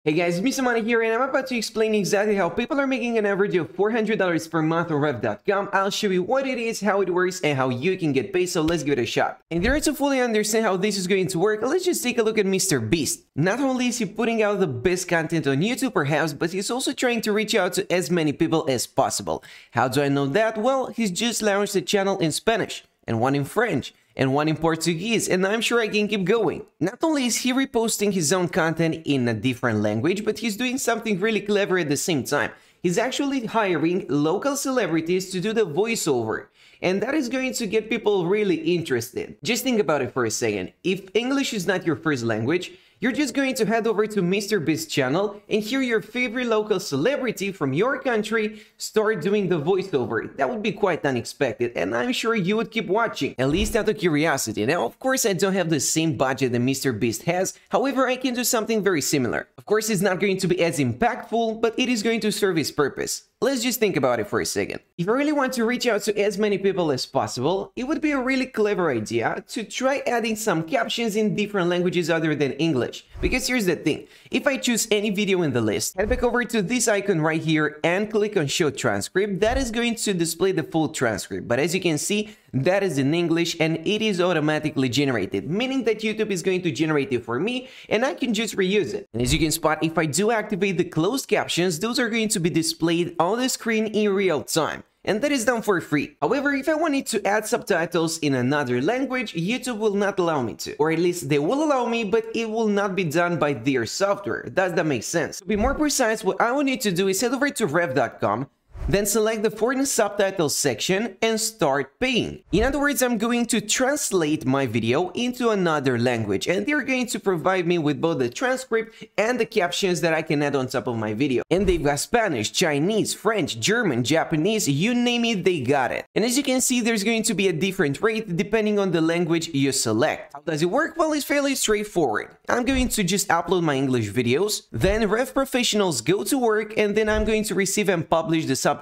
Hey guys, Mr. Money here, and I'm about to explain exactly how people are making an average of $400 per month on Rev.com. I'll show you what it is, how it works, and how you can get paid, so let's give it a shot. In order to fully understand how this is going to work, let's just take a look at Mr. Beast. Not only is he putting out the best content on YouTube perhaps, but he's also trying to reach out to as many people as possible. How do I know that? Well, he's just launched a channel in Spanish, and one in French, and one in Portuguese, and I'm sure I can keep going. Not only is he reposting his own content in a different language, but he's doing something really clever at the same time. He's actually hiring local celebrities to do the voiceover, and that is going to get people really interested. Just think about it for a second. If English is not your first language, you're just going to head over to Mr. Beast's channel and hear your favorite local celebrity from your country start doing the voiceover. That would be quite unexpected, and I'm sure you would keep watching, at least out of curiosity. Now, of course, I don't have the same budget that Mr. Beast has, however, I can do something very similar. Of course, it's not going to be as impactful, but it is going to serve its purpose. Let's just think about it for a second. If you really want to reach out to as many people as possible, it would be a really clever idea to try adding some captions in different languages other than English. Because here's the thing, if I choose any video in the list, head back over to this icon right here and click on show transcript, that is going to display the full transcript. But as you can see, that is in English and it is automatically generated, meaning that YouTube is going to generate it for me and I can just reuse it. And as you can spot, if I do activate the closed captions, those are going to be displayed on the screen in real time. And that is done for free. However, if I wanted to add subtitles in another language, YouTube will not allow me to. Or at least they will allow me, but it will not be done by their software. Does that make sense? To be more precise, what I will need to do is head over to Rev.com, then select the foreign subtitles section and start paying. In other words, I'm going to translate my video into another language, and they're going to provide me with both the transcript and the captions that I can add on top of my video. And they've got Spanish, Chinese, French, German, Japanese, you name it, they got it. And as you can see, there's going to be a different rate depending on the language you select. How does it work? Well, it's fairly straightforward. I'm going to just upload my English videos, then Rev Professionals go to work, and then I'm going to receive and publish the subtitles.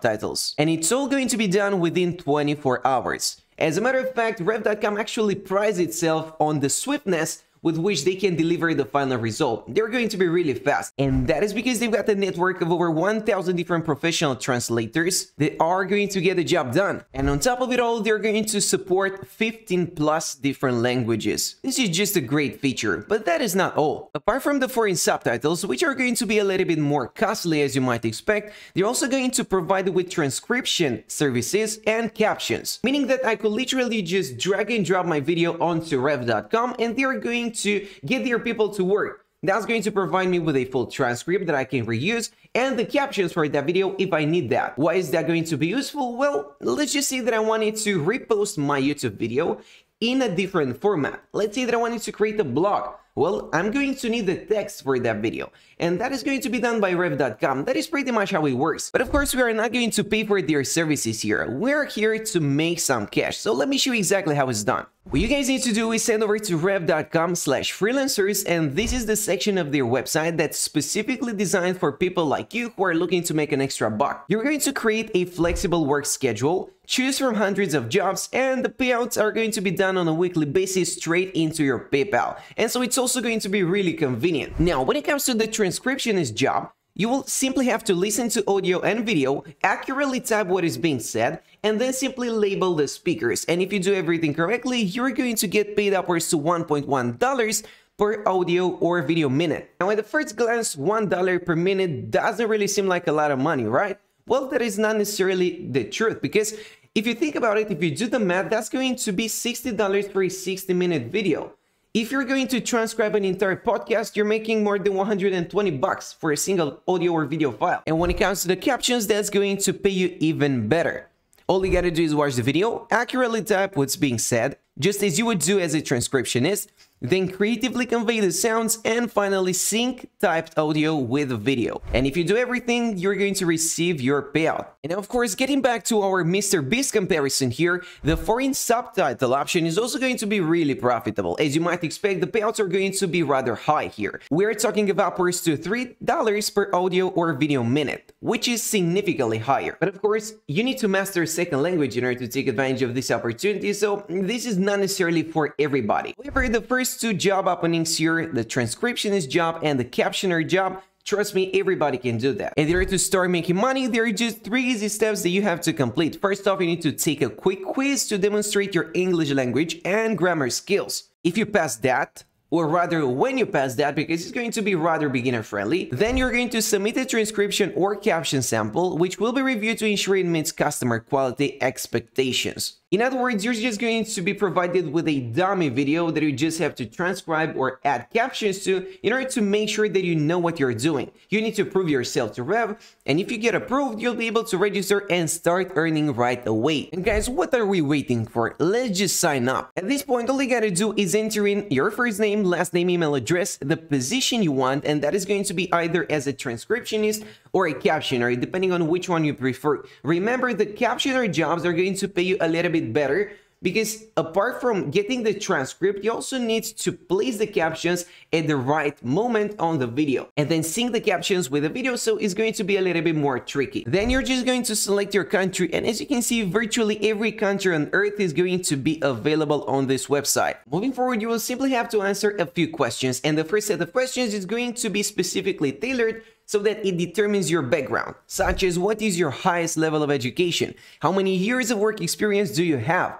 And it's all going to be done within 24 hours. As a matter of fact, Rev.com actually prides itself on the swiftness with which they can deliver the final result. They're going to be really fast. And that is because they've got a network of over 1,000 different professional translators that are going to get the job done. And on top of it all, they're going to support 15 plus different languages. This is just a great feature, but that is not all. Apart from the foreign subtitles, which are going to be a little bit more costly as you might expect, they're also going to provide with transcription services and captions, meaning that I could literally just drag and drop my video onto Rev.com and they're going to get their people to work. That's going to provide me with a full transcript that I can reuse and the captions for that video if I need that. Why is that going to be useful? Well, let's just say that I wanted to repost my YouTube video in a different format. Let's say that I wanted to create a blog. Well, I'm going to need the text for that video, and that is going to be done by Rev.com. That is pretty much how it works. But of course, we are not going to pay for their services here. We're here to make some cash. So let me show you exactly how it's done. What you guys need to do is head over to rev.com/freelancers, and this is the section of their website that's specifically designed for people like you who are looking to make an extra buck. You're going to create a flexible work schedule, choose from hundreds of jobs, and the payouts are going to be done on a weekly basis straight into your PayPal. And so it's also going to be really convenient. Now, when it comes to the transcriptionist job, you will simply have to listen to audio and video, accurately type what is being said, and then simply label the speakers. And if you do everything correctly, you're going to get paid upwards to $1.1 per audio or video minute. Now, at the first glance, $1 per minute doesn't really seem like a lot of money, right? Well, that is not necessarily the truth, because if you think about it, if you do the math, that's going to be $60 for a 60-minute video. If you're going to transcribe an entire podcast, you're making more than 120 bucks for a single audio or video file. And when it comes to the captions, that's going to pay you even better. All you gotta do is watch the video, accurately type what's being said, just as you would do as a transcriptionist, then creatively convey the sounds, and finally sync typed audio with video. And if you do everything, you're going to receive your payout. And of course, getting back to our Mr. Beast comparison here, the foreign subtitle option is also going to be really profitable. As you might expect, the payouts are going to be rather high here. We're talking of upwards to $3 per audio or video minute, which is significantly higher. But of course, you need to master a second language in order to take advantage of this opportunity, so this is not necessarily for everybody. However, the first two job openings here, the transcriptionist job and the captioner job, Trust me, everybody can do that. And in order to start making money, there are just 3 easy steps that you have to complete. First off, you need to take a quick quiz to demonstrate your English language and grammar skills. If you pass that, or rather when you pass that, because it's going to be rather beginner friendly, then you're going to submit a transcription or caption sample, which will be reviewed to ensure it meets customer quality expectations. In other words, you're just going to be provided with a dummy video that you just have to transcribe or add captions to in order to make sure that you know what you're doing. You need to prove yourself to Rev, and if you get approved, you'll be able to register and start earning right away. And guys, what are we waiting for? Let's just sign up. At this point, all you gotta do is enter in your first name, last name, email address, the position you want, and that is going to be either as a transcriptionist or a captioner, depending on which one you prefer. Remember, the captioner jobs are going to pay you a little bit better because apart from getting the transcript, you also need to place the captions at the right moment on the video and then sync the captions with the video, so it's going to be a little bit more tricky. Then you're just going to select your country, and as you can see, virtually every country on earth is going to be available on this website. Moving forward, you will simply have to answer a few questions, and the first set of questions is going to be specifically tailored so that it determines your background, such as what is your highest level of education, how many years of work experience do you have.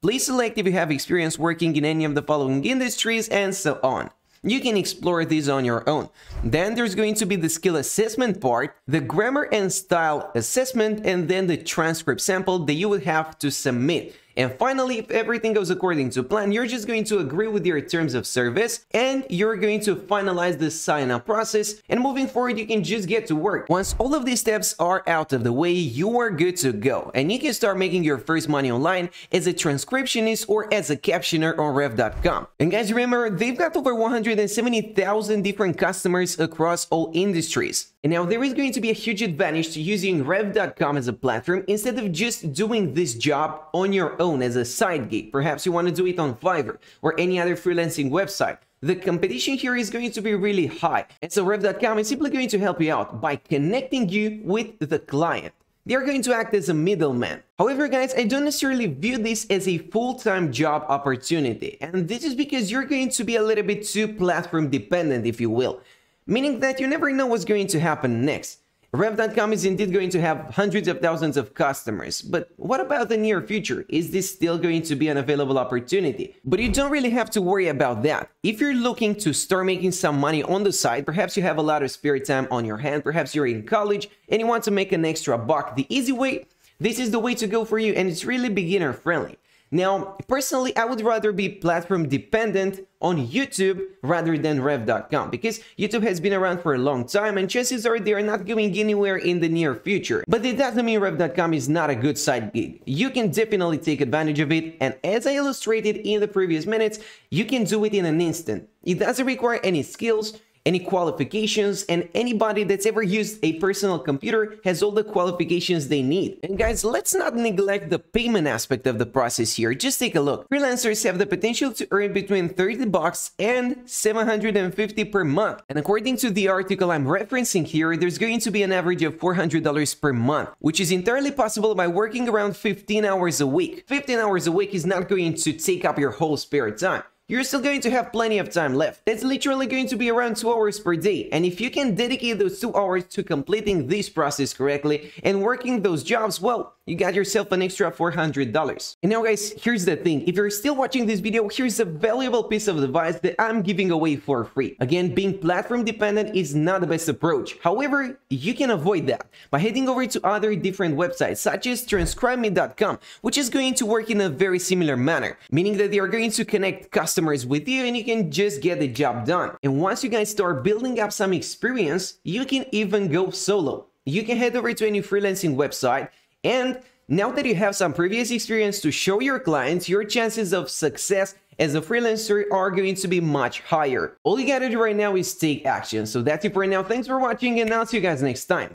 Please select if you have experience working in any of the following industries, and so on. You can explore these on your own. Then there's going to be the skill assessment part, the grammar and style assessment, and then the transcript sample that you would have to submit. And finally, if everything goes according to plan, you're just going to agree with your terms of service and you're going to finalize the sign-up process, and moving forward, you can just get to work. Once all of these steps are out of the way, you are good to go and you can start making your first money online as a transcriptionist or as a captioner on Rev.com. And guys, remember, they've got over 170,000 different customers across all industries. And now there is going to be a huge advantage to using Rev.com as a platform instead of just doing this job on your own as a side gig. Perhaps you want to do it on Fiverr or any other freelancing website. The competition here is going to be really high. And so Rev.com is simply going to help you out by connecting you with the client. They are going to act as a middleman. However, guys, I don't necessarily view this as a full-time job opportunity. And this is because you're going to be a little bit too platform dependent, if you will. Meaning that you never know what's going to happen next. Rev.com is indeed going to have hundreds of thousands of customers, but what about the near future? Is this still going to be an available opportunity? But you don't really have to worry about that. If you're looking to start making some money on the side, perhaps you have a lot of spare time on your hand, perhaps you're in college and you want to make an extra buck, the easy way, this is the way to go for you, and it's really beginner friendly. Now, personally, I would rather be platform dependent on YouTube rather than Rev.com, because YouTube has been around for a long time and chances are they are not going anywhere in the near future. But it doesn't mean Rev.com is not a good side gig. You can definitely take advantage of it, and as I illustrated in the previous minutes, you can do it in an instant. It doesn't require any skills, any qualifications, and anybody that's ever used a personal computer has all the qualifications they need. And guys, let's not neglect the payment aspect of the process here. Just take a look. Freelancers have the potential to earn between $30 and $750 per month. And according to the article I'm referencing here, there's going to be an average of $400 per month, which is entirely possible by working around 15 hours a week. 15 hours a week is not going to take up your whole spare time. You're still going to have plenty of time left. That's literally going to be around 2 hours per day. And if you can dedicate those 2 hours to completing this process correctly and working those jobs, well, you got yourself an extra $400. And now guys, here's the thing. If you're still watching this video, here's a valuable piece of advice that I'm giving away for free. Again, being platform dependent is not the best approach. However, you can avoid that by heading over to other different websites such as transcribeme.com, which is going to work in a very similar manner, meaning that they are going to connect customers with you and you can just get the job done. And once you guys start building up some experience, you can even go solo. You can head over to any freelancing website, and now that you have some previous experience to show your clients, your chances of success as a freelancer are going to be much higher. All you gotta do right now is take action. So that's it for right now. Thanks for watching, and I'll see you guys next time.